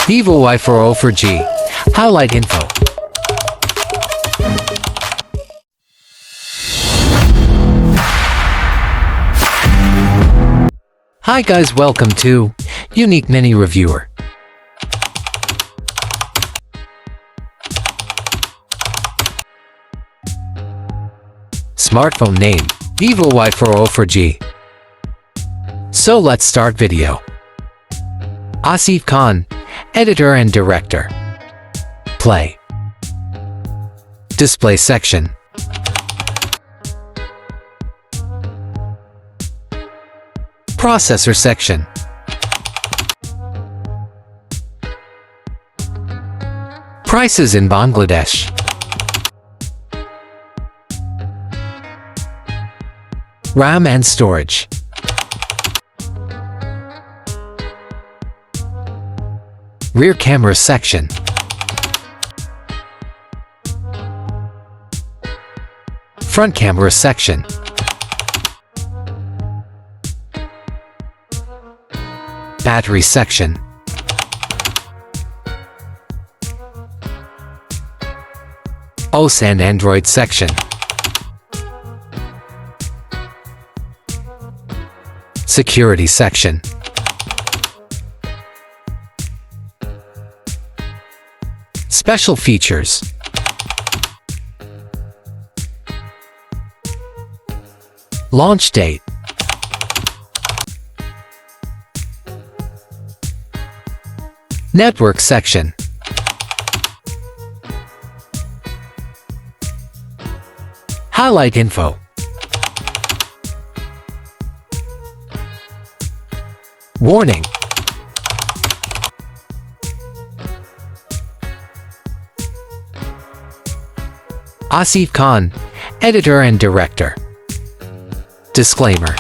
Vivo Y400 Highlight info. Hi guys, welcome to Unique Mini Reviewer. Smartphone name Vivo Y400. So let's start video. Asif Khan, editor and director. Play. Display section. Processor section. Prices in Bangladesh. RAM and storage. Rear camera section. Front camera section. Battery section. OS and Android section. Security section. Special features. Launch date. Network section. Highlight info. Warning. Asif Khan, editor and director. Disclaimer.